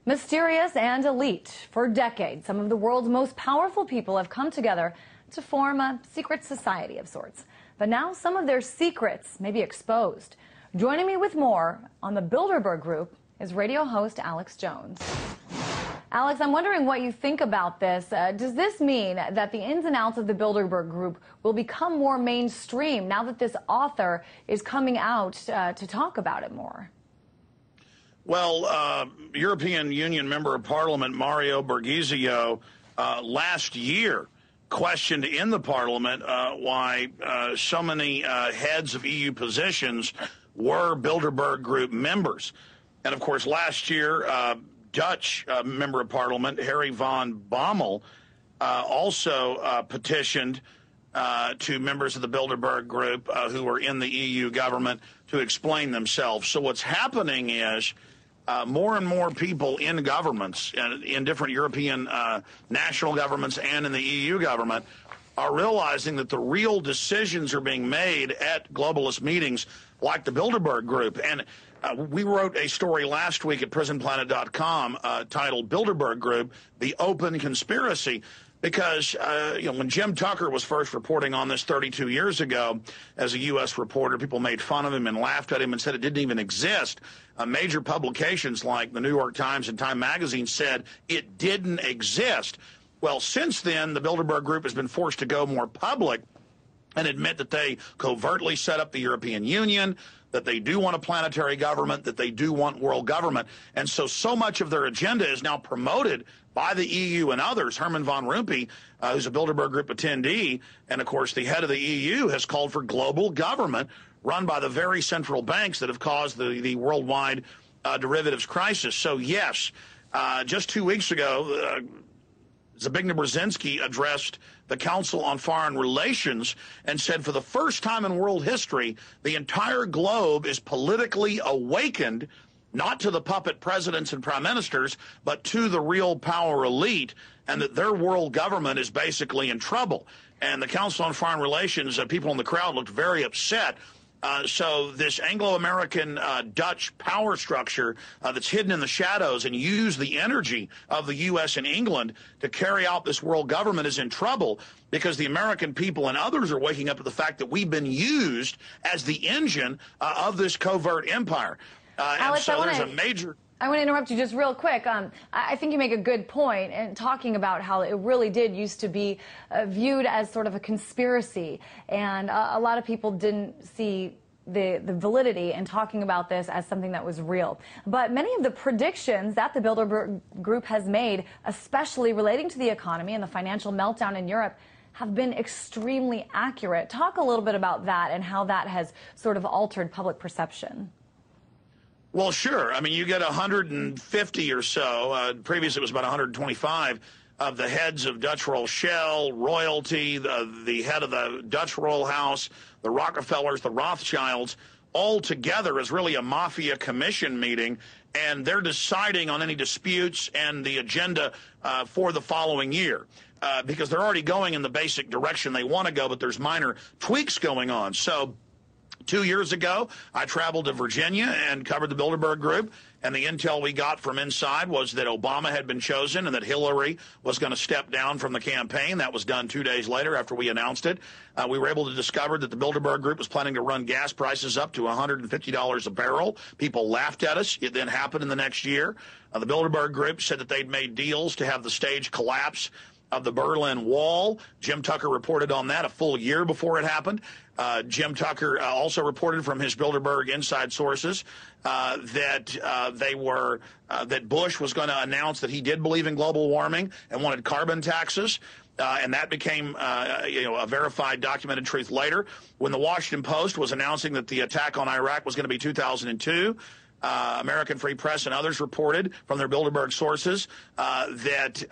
Mysterious and elite. For decades, some of the world's most powerful people have come together to form a secret society of sorts. But now some of their secrets may be exposed. Joining me with more on the Bilderberg Group is radio host Alex Jones. Alex, I'm wondering what you think about this. Does this mean that the ins and outs of the Bilderberg Group will become more mainstream now that this author is coming out to talk about it more? Well, European Union Member of Parliament Mario Borghezio last year questioned in the Parliament why so many heads of EU positions were Bilderberg Group members. And, of course, last year, Dutch Member of Parliament Harry van Bommel also petitioned to members of the Bilderberg Group who were in the EU government to explain themselves. So what's happening is more and more people in governments, in different European national governments and in the EU government, are realizing that the real decisions are being made at globalist meetings like the Bilderberg Group. And we wrote a story last week at prisonplanet.com titled Bilderberg Group, The Open Conspiracy, because when Jim Tucker was first reporting on this 32 years ago as a U.S. reporter, people made fun of him and laughed at him and said it didn't even exist. Major publications like the New York Times and Time Magazine said it didn't exist. Well, since then, the Bilderberg Group has been forced to go more public and admit that they covertly set up the European Union, that they do want a planetary government, that they do want world government. And so much of their agenda is now promoted by the EU and others. Herman von Rompuy, who's a Bilderberg Group attendee, and, of course, the head of the EU, has called for global government run by the very central banks that have caused the worldwide derivatives crisis. So, yes, just 2 weeks ago, Zbigniew Brzezinski addressed the Council on Foreign Relations and said for the first time in world history, the entire globe is politically awakened, not to the puppet presidents and prime ministers, but to the real power elite, and that their world government is basically in trouble. And the Council on Foreign Relations, people in the crowd looked very upset. So this Anglo-American Dutch power structure that's hidden in the shadows and used the energy of the U.S. and England to carry out this world government is in trouble because the American people and others are waking up to the fact that we've been used as the engine of this covert empire. Alex, and so there's a major... I want to interrupt you just real quick. I think you make a good point in talking about how it really did used to be viewed as sort of a conspiracy, and a lot of people didn't see the validity in talking about this as something that was real. But many of the predictions that the Bilderberg Group has made, especially relating to the economy and the financial meltdown in Europe, have been extremely accurate. Talk a little bit about that and how that has sort of altered public perception. Well, sure. I mean, you get 150 or so. Previously, it was about 125 of the heads of Dutch Royal Shell, royalty, the head of the Dutch Royal House, the Rockefellers, the Rothschilds, all together as really a mafia commission meeting, and they're deciding on any disputes and the agenda for the following year. Because they're already going in the basic direction they want to go, but there's minor tweaks going on. So 2 years ago, I traveled to Virginia and covered the Bilderberg Group, and the intel we got from inside was that Obama had been chosen and that Hillary was going to step down from the campaign. That was done 2 days later after we announced it. We were able to discover that the Bilderberg Group was planning to run gas prices up to $150 a barrel. People laughed at us. It then happened in the next year. The Bilderberg Group said that they'd made deals to have the stage collapse of the Berlin Wall. Jim Tucker reported on that a full year before it happened. Jim Tucker also reported from his Bilderberg inside sources that Bush was going to announce that he did believe in global warming and wanted carbon taxes. And that became a verified, documented truth later. When the Washington Post was announcing that the attack on Iraq was going to be 2002, American Free Press and others reported from their Bilderberg sources that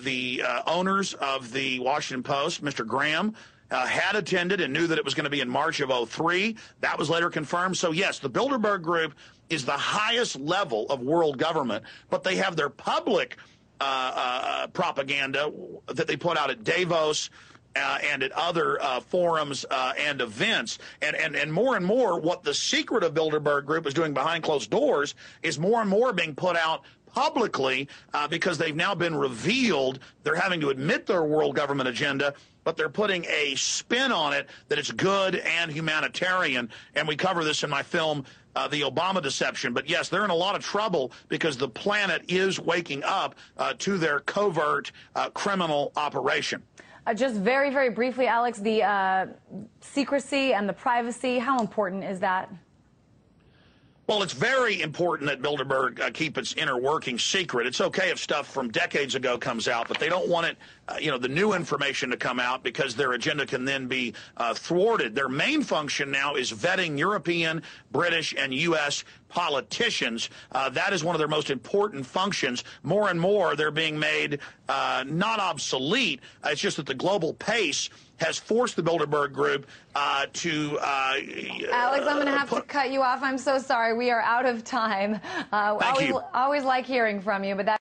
the owners of the Washington Post, Mr. Graham, had attended and knew that it was going to be in March of '03. That was later confirmed. So, yes, the Bilderberg Group is the highest level of world government, but they have their public propaganda that they put out at Davos and at other forums and events. And more, what the secret of Bilderberg Group is doing behind closed doors is more and more being put out publicly because they've now been revealed. They're having to admit their world government agenda, but they're putting a spin on it that it's good and humanitarian. And we cover this in my film, The Obama Deception. But yes, they're in a lot of trouble because the planet is waking up to their covert criminal operation. Just very, very briefly, Alex, the secrecy and the privacy, how important is that? Well, it's very important that Bilderberg keep its inner working secret. It's okay if stuff from decades ago comes out, but they don't want it, the new information to come out because their agenda can then be thwarted. Their main function now is vetting European, British, and U.S. politicians. That is one of their most important functions. More and more, they're being made not obsolete. It's just that the global pace has forced the Bilderberg Group to... Alex, I'm going to have to cut you off. I'm so sorry. We are out of time. Thank you. Always like hearing from you, but that